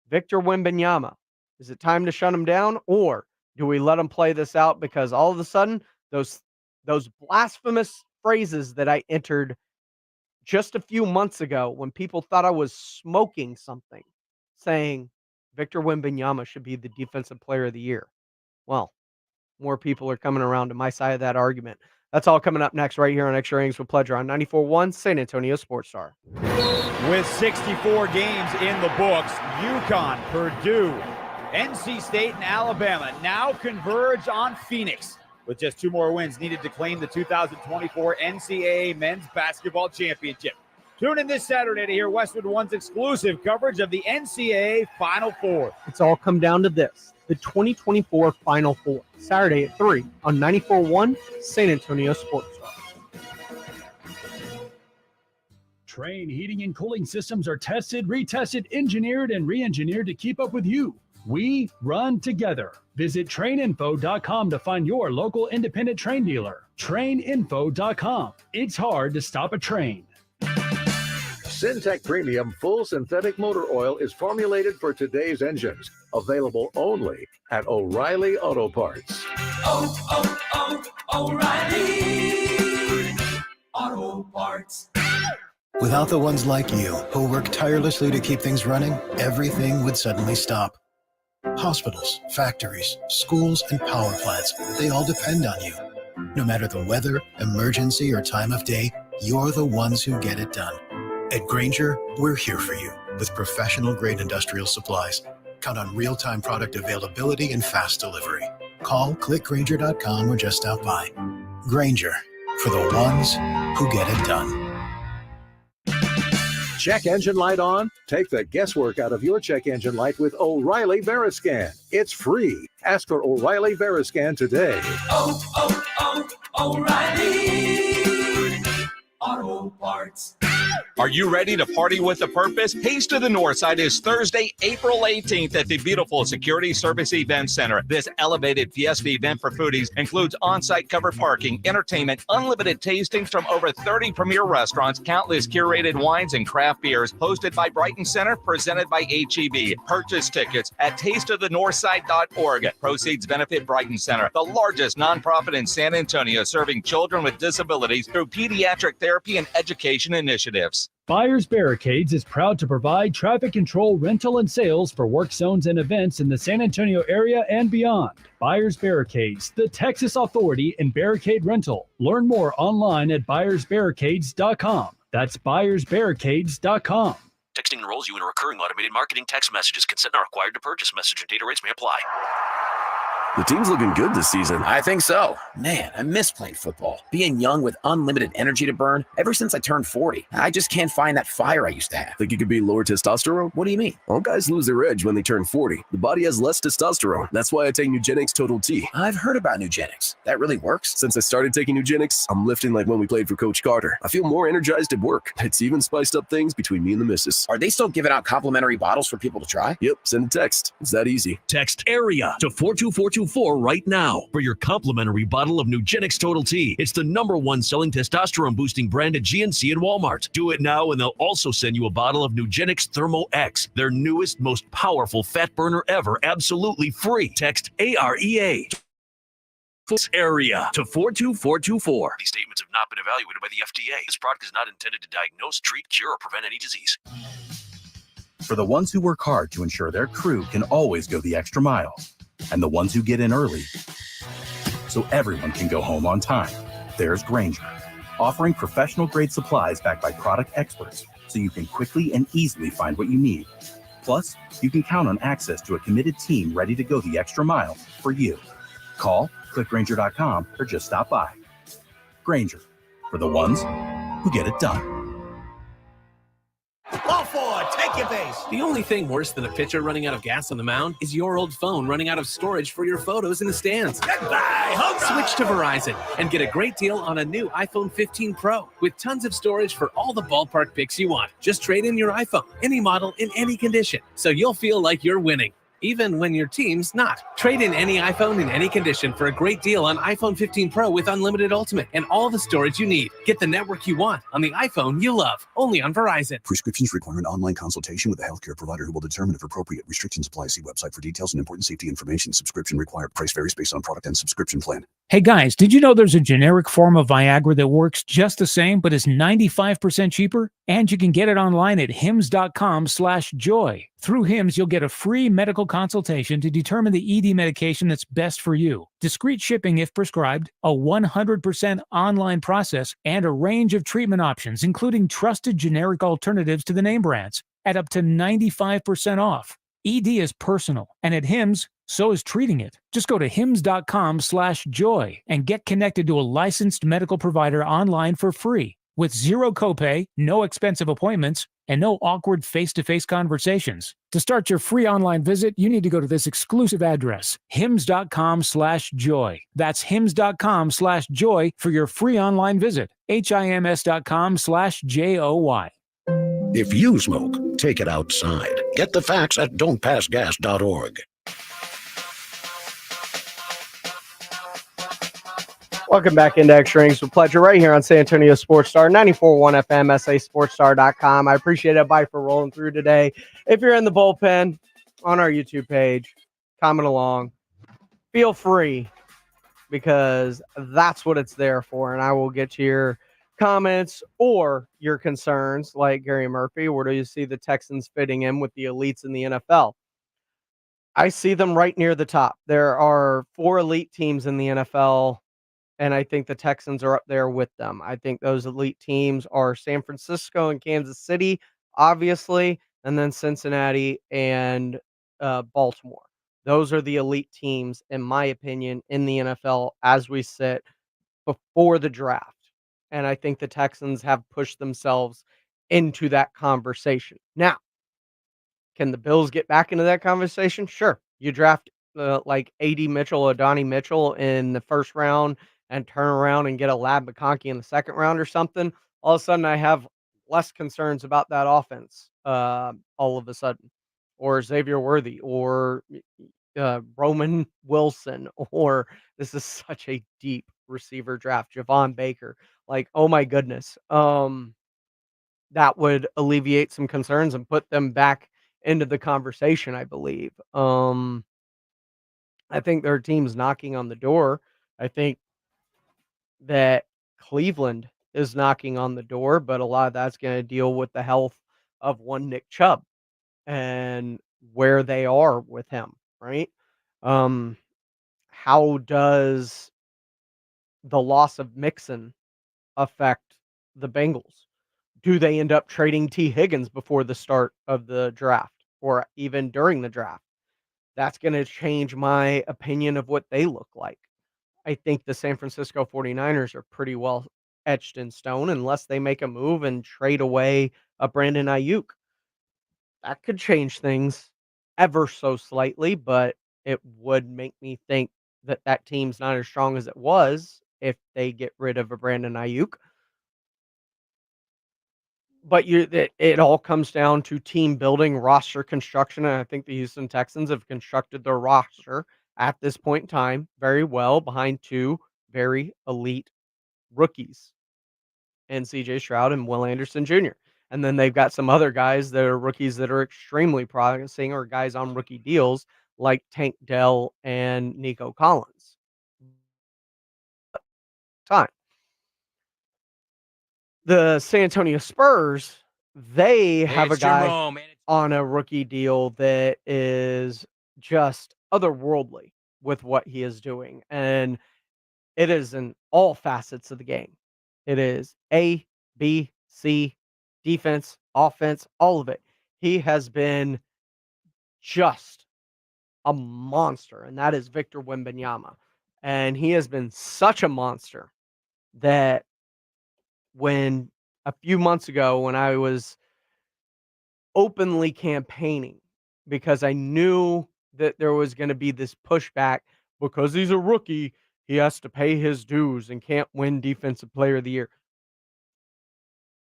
Victor Wembanyama, is it time to shut him down, or do we let him play this out? Because all of a sudden, those blasphemous phrases that I entered just a few months ago when people thought I was smoking something, saying Victor Wembanyama should be the defensive player of the year. Well, more people are coming around to my side of that argument. That's all coming up next right here on Extra Innings with Pleasure on 94.1 San Antonio Sports Star. With 64 games in the books, UConn, Purdue, NC State, and Alabama now converge on Phoenix with just 2 more wins needed to claim the 2024 NCAA Men's Basketball Championship. Tune in this Saturday to hear Westwood One's exclusive coverage of the NCAA Final Four. It's all come down to this, the 2024 Final Four, Saturday at 3 on 94.1 San Antonio Sports Star. Train heating and cooling systems are tested, retested, engineered, and re-engineered to keep up with you. We run together. Visit traininfo.com to find your local independent train dealer. Traininfo.com. It's hard to stop a train. Syntec Premium Full Synthetic Motor Oil is formulated for today's engines. Available only at O'Reilly Auto Parts. O'Reilly Auto Parts. Without the ones like you, who work tirelessly to keep things running, everything would suddenly stop. Hospitals, factories, schools, and power plants, they all depend on you. No matter the weather, emergency, or time of day, you're the ones who get it done. At Grainger, we're here for you with professional-grade industrial supplies. Count on real-time product availability and fast delivery. Call, click Grainger.com, or just stop by. Grainger, for the ones who get it done. Check engine light on? Take the guesswork out of your check engine light with O'Reilly Veriscan. It's free. Ask for O'Reilly Veriscan today. O'Reilly Auto Parts. Are you ready to party with a purpose? Taste of the Northside is Thursday, April 18th at the beautiful Security Service Event Center. This elevated fiesta event for foodies includes on-site covered parking, entertainment, unlimited tastings from over 30 premier restaurants, countless curated wines and craft beers, hosted by Brighton Center, presented by HEB. Purchase tickets at tasteofthenorthside.org. Proceeds benefit Brighton Center, the largest nonprofit in San Antonio serving children with disabilities through pediatric therapy and education initiatives. Buyers Barricades is proud to provide traffic control, rental, and sales for work zones and events in the San Antonio area and beyond. Buyers Barricades, the Texas authority in barricade rental. Learn more online at buyersbarricades.com. That's buyersbarricades.com. Texting enrolls you in recurring automated marketing text messages. Consent not required to purchase. Message and data rates may apply. The team's looking good this season. I think so. Man, I miss playing football. Being young with unlimited energy to burn. Ever since I turned 40, I just can't find that fire I used to have. Think it could be lower testosterone? What do you mean? All guys lose their edge when they turn 40. The body has less testosterone. That's why I take Nugenix Total T. I've heard about Nugenix. That really works? Since I started taking Nugenix, I'm lifting like when we played for Coach Carter. I feel more energized at work. It's even spiced up things between me and the missus. Are they still giving out complimentary bottles for people to try? Yep, send a text. It's that easy. Text AREA to 42424 right now for your complimentary bottle of Nugenix Total T. It's the #1 selling testosterone boosting brand at GNC and Walmart. Do it now and they'll also send you a bottle of Nugenix Thermo X, their newest, most powerful fat burner ever, absolutely free. Text AREA. AREA to 42424. These statements have not been evaluated by the FDA. This product is not intended to diagnose, treat, cure, or prevent any disease. For the ones who work hard to ensure their crew can always go the extra mile, and the ones who get in early so everyone can go home on time, there's Grainger, offering professional-grade supplies backed by product experts so you can quickly and easily find what you need. Plus, you can count on access to a committed team ready to go the extra mile for you. Call, click Grainger.com, or just stop by. Grainger, for the ones who get it done. Ball forward, take your base. The only thing worse than a pitcher running out of gas on the mound is your old phone running out of storage for your photos in the stands. Goodbye, home run. Switch to Verizon and get a great deal on a new iPhone 15 Pro with tons of storage for all the ballpark pics you want. Just trade in your iPhone, any model, in any condition, so you'll feel like you're winning, even when your team's not. Trade in any iPhone in any condition for a great deal on iPhone 15 Pro with unlimited Ultimate and all the storage you need. Get the network you want on the iPhone you love, only on Verizon. Prescriptions require an online consultation with a healthcare provider who will determine if appropriate. Restrictions apply. See website for details and important safety information. Subscription required. Price varies based on product and subscription plan. Hey guys, did you know there's a generic form of Viagra that works just the same but is 95% cheaper? And you can get it online at hims.com/joy. Through HIMS, you'll get a free medical consultation to determine the ED medication that's best for you, discreet shipping if prescribed, a 100% online process, and a range of treatment options, including trusted generic alternatives to the name brands, at up to 95% off. ED is personal, and at HIMS, so is treating it. Just go to hims.com/joy and get connected to a licensed medical provider online for free, with zero copay, no expensive appointments, and no awkward face-to-face conversations. To start your free online visit, you need to go to this exclusive address, hims.com/joy. That's hims.com/joy for your free online visit. HIMS.com/JOY. If you smoke, take it outside. Get the facts at don'tpassgas.org. Welcome back into Extra Innings with Pleasure right here on San Antonio Sports Star, 94.1 FM, SASportsStar.com. I appreciate everybody for rolling through today. If you're in the bullpen on our YouTube page, comment along. Feel free, because that's what it's there for, and I will get to your comments or your concerns, like Gary Murphy. Where do you see the Texans fitting in with the elites in the NFL? I see them right near the top. There are 4 elite teams in the NFL, and I think the Texans are up there with them. I think those elite teams are San Francisco and Kansas City, obviously, and then Cincinnati and Baltimore. Those are the elite teams, in my opinion, in the NFL as we sit before the draft. And I think the Texans have pushed themselves into that conversation. Now, can the Bills get back into that conversation? Sure. You draft like A.D. Mitchell or Donnie Mitchell in the first round and turn around and get a Lab McConkey in the second round or something. All of a sudden, I have less concerns about that offense all of a sudden. Or Xavier Worthy or Roman Wilson, or this is such a deep receiver draft, Javon Baker. Like, oh my goodness. That would alleviate some concerns and put them back into the conversation, I believe. I think there are teams knocking on the door. I think that Cleveland is knocking on the door, but a lot of that's going to deal with the health of one Nick Chubb and where they are with him, right? How does the loss of Mixon affect the Bengals? Do they end up trading T. Higgins before the start of the draft or even during the draft? That's going to change my opinion of what they look like. I think the San Francisco 49ers are pretty well etched in stone unless they make a move and trade away a Brandon Ayuk. That could change things ever so slightly, but it would make me think that that team's not as strong as it was if they get rid of a Brandon Ayuk. But it all comes down to team building, roster construction, and I think the Houston Texans have constructed their roster at this point in time very well behind 2 very elite rookies, and C.J. Stroud and Will Anderson Jr. And then they've got some other guys that are rookies that are extremely promising, or guys on rookie deals like Tank Dell and Nico Collins. Time. The San Antonio Spurs, they have a guy on a rookie deal that is just otherworldly with what he is doing. And it is in all facets of the game. It is A, B, C, defense, offense, all of it. He has been just a monster, and that is Victor Wembanyama. And he has been such a monster that when a few months ago, when I was openly campaigning, because I knew that there was going to be this pushback because he's a rookie, he has to pay his dues and can't win Defensive Player of the Year.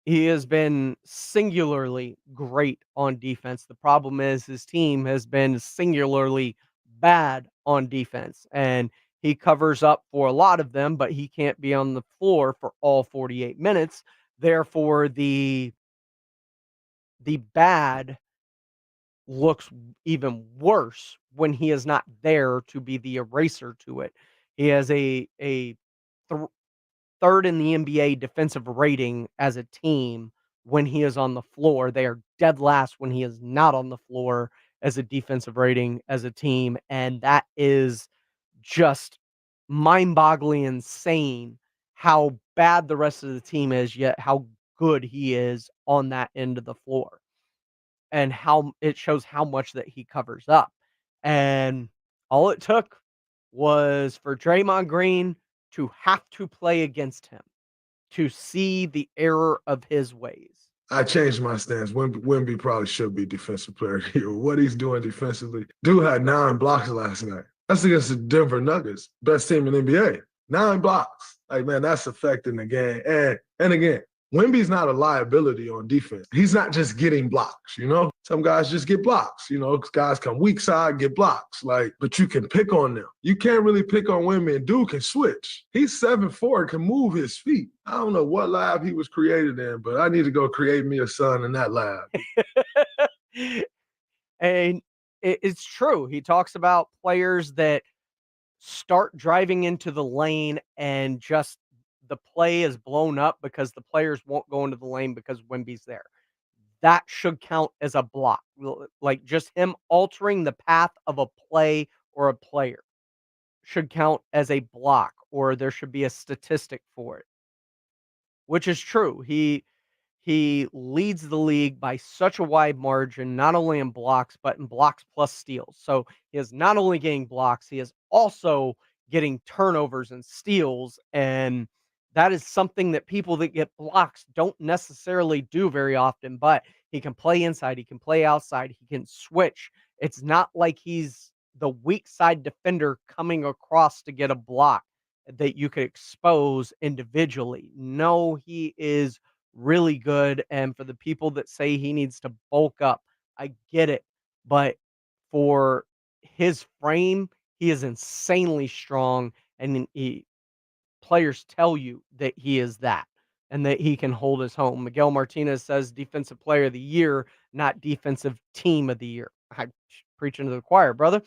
He has been singularly great on defense. The problem is his team has been singularly bad on defense, and he covers up for a lot of them, but he can't be on the floor for all 48 minutes. Therefore, the bad looks even worse when he is not there to be the eraser to it. He has a third in the NBA defensive rating as a team when he is on the floor. They are dead last when he is not on the floor as a defensive rating as a team. And that is just mind-boggling insane how bad the rest of the team is, yet how good he is on that end of the floor. And how it shows how much that he covers up. And all it took was for Draymond Green to have to play against him to see the error of his ways. I changed my stance. Wemby probably should be defensive player of the year. What he's doing defensively. Dude had 9 blocks last night. That's against the Denver Nuggets, best team in the NBA. 9 blocks. Like, man, that's affecting the game. And again, Wemby's not a liability on defense. He's not just getting blocks, you know? Some guys just get blocks, you know? Guys come weak side, get blocks. Like, but you can pick on them. You can't really pick on Wemby, and dude can switch. He's 7'4", can move his feet. I don't know what lab he was created in, but I need to go create me a son in that lab. And it's true. He talks about players that start driving into the lane and just the play is blown up because the players won't go into the lane because Wemby's there. That should count as a block. Like just him altering the path of a play or a player should count as a block, or there should be a statistic for it. Which is true. He leads the league by such a wide margin, not only in blocks, but in blocks plus steals. So he is not only getting blocks, he is also getting turnovers and steals. And that is something that people that get blocks don't necessarily do very often, but he can play inside, he can play outside, he can switch. It's not like he's the weak side defender coming across to get a block that you could expose individually. No, he is really good. And for the people that say he needs to bulk up, I get it. But for his frame, he is insanely strong. And players tell you that he is that and that he can hold his home. Miguel Martinez says defensive player of the year, not defensive team of the year. I'm preaching to the choir, brother.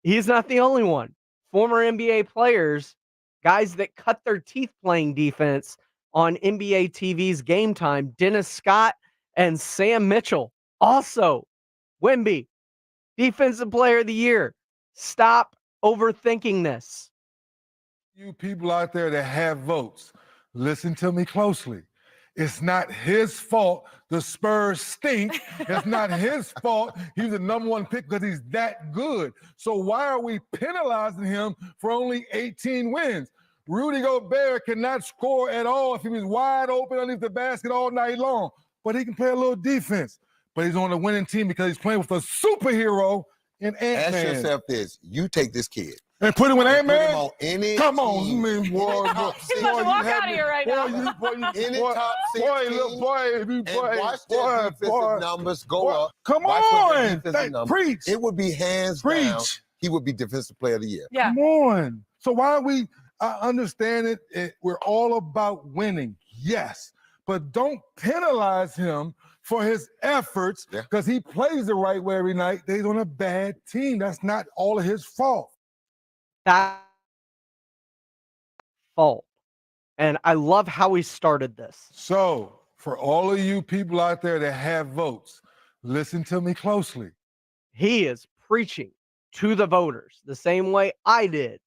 He's not the only one. Former NBA players, guys that cut their teeth playing defense on NBA TV's Game Time, Dennis Scott and Sam Mitchell. Also, Wemby, defensive player of the year. Stop overthinking this. You people out there that have votes, listen to me closely. It's not his fault the Spurs stink. It's not his fault he's the number 1 pick because he's that good. So why are we penalizing him for only 18 wins? Rudy Gobert cannot score at all if he was wide open underneath the basket all night long. But he can play a little defense. But he's on the winning team because he's playing with a superhero in Ant-Man. Ask yourself this. You take this kid. And put him with Ant-Man? On any Come on, team. man, boy. He's about to walk out of here right now. Any top 16 boy, watch their defensive numbers go up. Come Watch on. their defensive numbers. Preach. It would be hands down. He would be defensive player of the year. Yeah. Come on. So why are we understand it? We're all about winning. Yes. But don't penalize him for his efforts because he plays the right way every night. He's on a bad team. That's not all of his fault. That fault. And I love how he started this. So, for all of you people out there that have votes, listen to me closely. He is preaching to the voters the same way I did.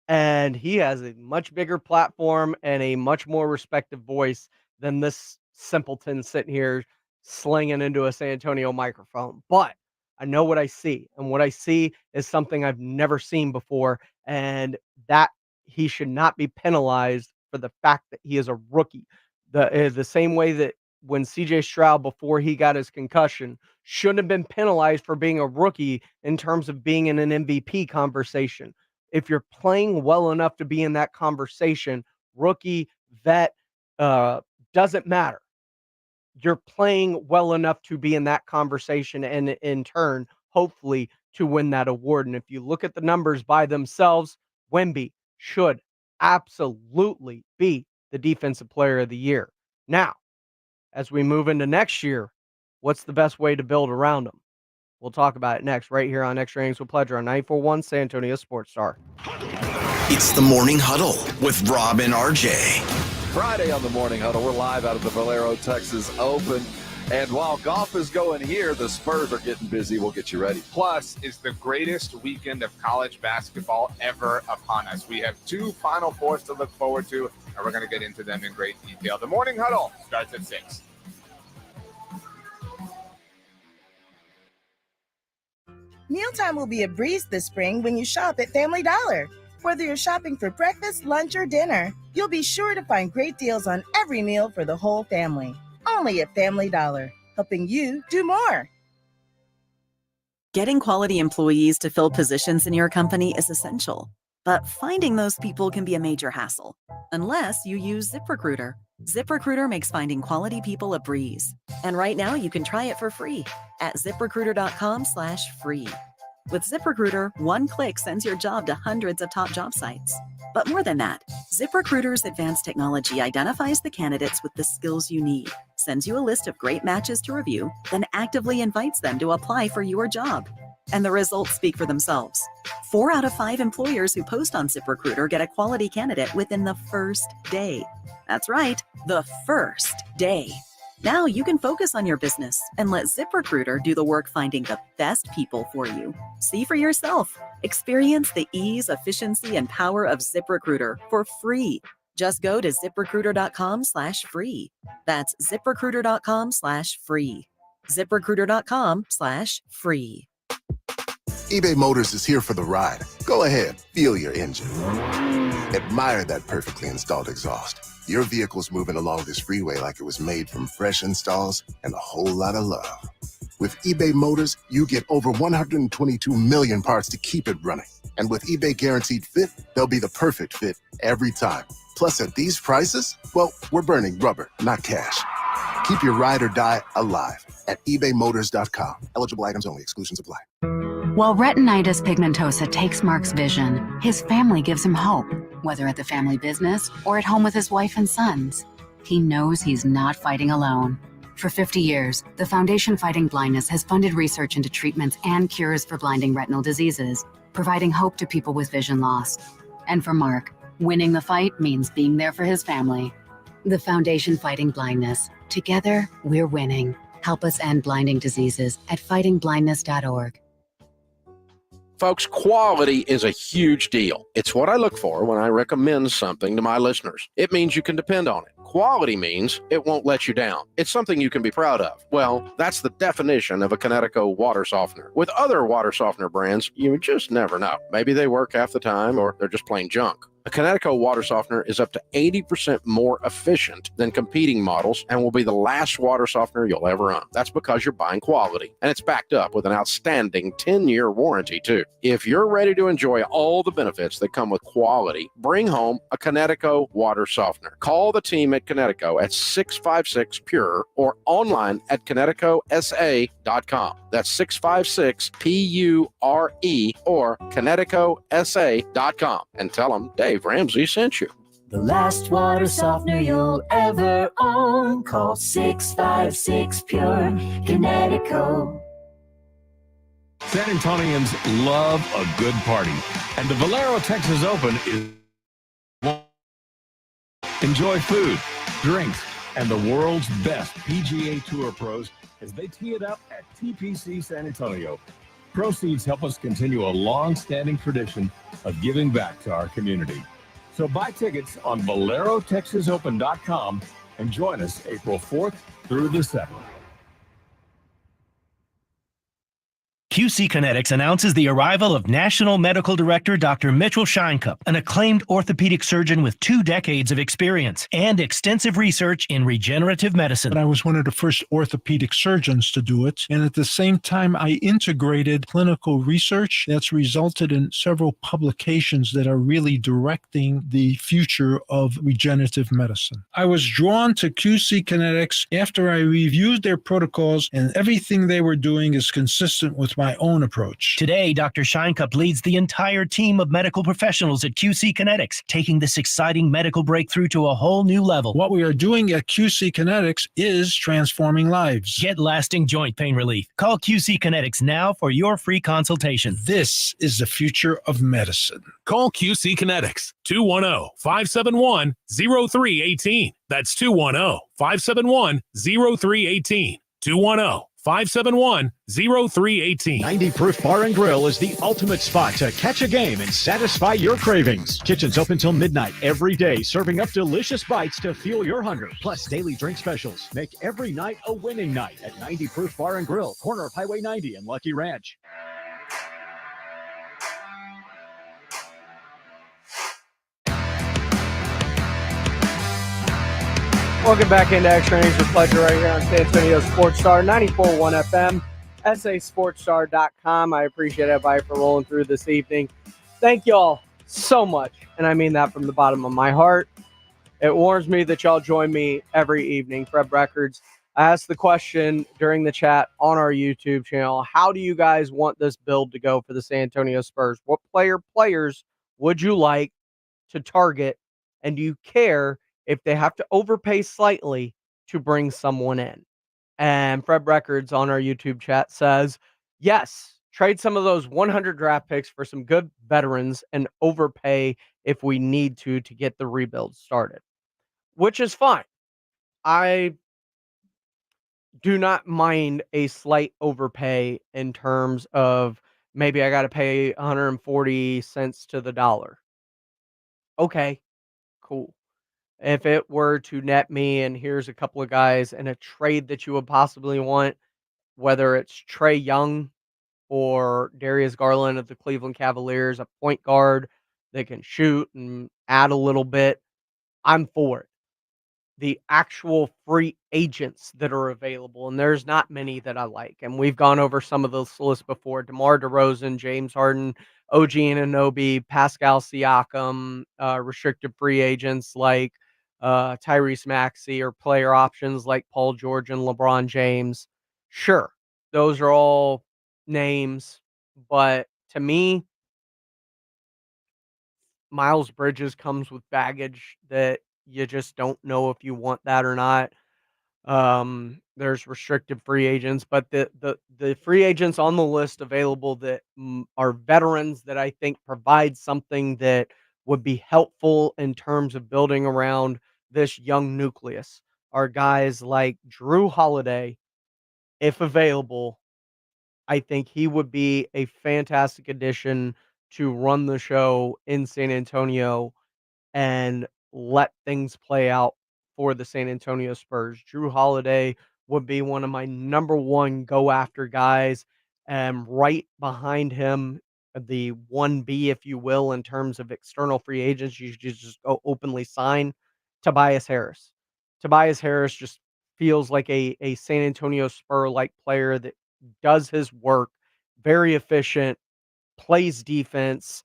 And he has a much bigger platform and a much more respected voice than this simpleton sitting here slinging into a San Antonio microphone. But I know what I see, and what I see is something I've never seen before, and that he should not be penalized for the fact that he is a rookie. The same way that when CJ Stroud, before he got his concussion, shouldn't have been penalized for being a rookie in terms of being in an MVP conversation. If you're playing well enough to be in that conversation, rookie, vet, doesn't matter. You're playing well enough to be in that conversation and in turn, hopefully, to win that award. And if you look at the numbers by themselves, Wemby should absolutely be the defensive player of the year. Now, as we move into next year, what's the best way to build around him? We'll talk about it next, right here on Extra Innings with Pleasure on 94.1 San Antonio Sports Star. It's the Morning Huddle with Rob and RJ. Friday on the Morning Huddle. We're live out of the Valero, Texas Open. And while golf is going here, the Spurs are getting busy. We'll get you ready. Plus is the greatest weekend of college basketball ever upon us. We have 2 Final Fours to look forward to, and we're going to get into them in great detail. The Morning Huddle starts at 6. Mealtime will be a breeze this spring when you shop at Family Dollar. Whether you're shopping for breakfast, lunch, or dinner, you'll be sure to find great deals on every meal for the whole family. Only at Family Dollar, helping you do more. Getting quality employees to fill positions in your company is essential, but finding those people can be a major hassle, unless you use ZipRecruiter. ZipRecruiter makes finding quality people a breeze. And right now you can try it for free at ZipRecruiter.com/free. With ZipRecruiter, one click sends your job to hundreds of top job sites. But more than that, ZipRecruiter's advanced technology identifies the candidates with the skills you need, sends you a list of great matches to review, then actively invites them to apply for your job. And the results speak for themselves. 4 out of 5 employers who post on ZipRecruiter get a quality candidate within the first day. That's right, the first day. Now you can focus on your business and let ZipRecruiter do the work finding the best people for you. See for yourself. Experience the ease, efficiency, and power of ZipRecruiter for free. Just go to ZipRecruiter.com/free. That's ZipRecruiter.com/free. ZipRecruiter.com/free. eBay Motors is here for the ride. Go ahead, feel your engine. Admire that perfectly installed exhaust. Your vehicle's moving along this freeway like it was made from fresh installs and a whole lot of love. With eBay Motors, you get over 122 million parts to keep it running. And with eBay Guaranteed Fit, they'll be the perfect fit every time. Plus, at these prices, well, we're burning rubber, not cash. Keep your ride or die alive at ebaymotors.com. Eligible items only. Exclusions apply. While retinitis pigmentosa takes Mark's vision, his family gives him hope, whether at the family business or at home with his wife and sons. He knows he's not fighting alone. For 50 years, the Foundation Fighting Blindness has funded research into treatments and cures for blinding retinal diseases, providing hope to people with vision loss. And for Mark, winning the fight means being there for his family. The Foundation Fighting Blindness. Together, we're winning. Help us end blinding diseases at fightingblindness.org. Folks, quality is a huge deal. It's what I look for when I recommend something to my listeners. It means you can depend on it. Quality means it won't let you down. It's something you can be proud of. Well, that's the definition of a Connecticut water softener. With other water softener brands, you just never know. Maybe they work half the time or they're just plain junk. A Connecticut water softener is up to 80% more efficient than competing models and will be the last water softener you'll ever own. That's because you're buying quality, and it's backed up with an outstanding 10-year warranty, too. If you're ready to enjoy all the benefits that come with quality, bring home a Connecticut water softener. Call the team at Connecticut at 656-PURE or online at ConnecticutSA.com. That's 656-PURE or ConnecticutSA.com. And tell them Dave Ramsey sent you. The last water softener you'll ever own. Call 656-PURE, Connecticut. San Antonians love a good party, and the Valero Texas Open is. Enjoy food, drinks, and the world's best PGA Tour pros as they tee it up at TPC San Antonio. Proceeds help us continue a long-standing tradition of giving back to our community. So buy tickets on ValeroTexasOpen.com and join us April 4th through the 7th. QC Kinetics announces the arrival of National Medical Director Dr. Mitchell Scheinkup, an acclaimed orthopedic surgeon with 2 decades of experience and extensive research in regenerative medicine. I was one of the first orthopedic surgeons to do it, and at the same time, I integrated clinical research that's resulted in several publications that are really directing the future of regenerative medicine. I was drawn to QC Kinetics after I reviewed their protocols, and everything they were doing is consistent with my own approach. Today, Dr. Shinecup leads the entire team of medical professionals at QC Kinetics, taking this exciting medical breakthrough to a whole new level. What we are doing at QC Kinetics is transforming lives. Get lasting joint pain relief. Call QC Kinetics now for your free consultation. This is the future of medicine. Call QC Kinetics, 210-571-0318. That's 210-571-0318. 210-571-0318. 90 Proof Bar and Grill is the ultimate spot to catch a game and satisfy your cravings. Kitchen's open till midnight every day, serving up delicious bites to fuel your hunger. Plus daily drink specials. Make every night a winning night at 90 Proof Bar and Grill, corner of Highway 90 and Lucky Ranch. Welcome back into Extra Innings with Pleasure right here on San Antonio Sports Star 94.1 FM, sasportstar.com. I appreciate everybody for rolling through this evening. Thank y'all so much, and I mean that from the bottom of my heart. It warms me that y'all join me every evening. Fred Records. I asked the question during the chat on our YouTube channel, how do you guys want this build to go for the San Antonio Spurs? What players would you like to target, and do you care if they have to overpay slightly to bring someone in? And Fred Records on our YouTube chat says, yes, trade some of those 100 draft picks for some good veterans and overpay if we need to get the rebuild started, which is fine. I do not mind a slight overpay in terms of maybe I got to pay 140 cents to the dollar. Okay, cool. If it were to net me, and here's a couple of guys in a trade that you would possibly want, whether it's Trae Young or Darius Garland of the Cleveland Cavaliers, a point guard that can shoot and add a little bit, I'm for it. The actual free agents that are available, and there's not many that I like, and we've gone over some of those lists before: DeMar DeRozan, James Harden, OG Anunoby, Pascal Siakam, restricted free agents like Tyrese Maxey, or player options like Paul George and LeBron James. Sure, those are all names, but to me, Miles Bridges comes with baggage that you just don't know if you want that or not. There's restricted free agents, but the free agents on the list available that are veterans that I think provide something that would be helpful in terms of building around this young nucleus are guys like Drew Holiday. If available, I think he would be a fantastic addition to run the show in San Antonio and let things play out for the San Antonio Spurs. Drew Holiday would be one of my number one go after guys, and right behind him, the 1B, if you will, in terms of external free agents, you should just go openly sign Tobias Harris. Tobias Harris just feels like a San Antonio Spur-like player that does his work, very efficient, plays defense,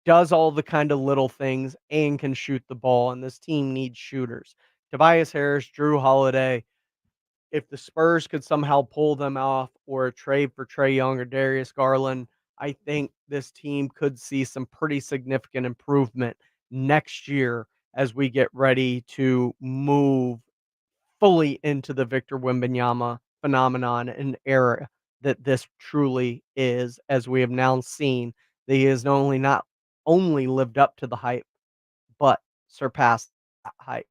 does all the kind of little things, and can shoot the ball, and this team needs shooters. Tobias Harris, Drew Holiday, if the Spurs could somehow pull them off or a trade for Trae Young or Darius Garland, I think this team could see some pretty significant improvement next year as we get ready to move fully into the Victor Wembanyama phenomenon, an era that this truly is, as we have now seen that he has not only lived up to the hype, but surpassed that hype.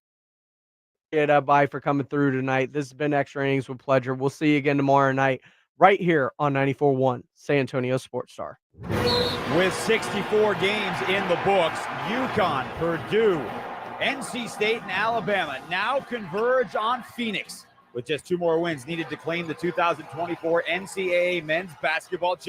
Bye for coming through tonight. This has been Extra Innings with Pleasure. We'll see you again tomorrow night right here on 94.1 San Antonio Sports Star. With 64 games in the books, UConn, Purdue, NC State, and Alabama now converge on Phoenix with just 2 more wins needed to claim the 2024 NCAA men's basketball championship.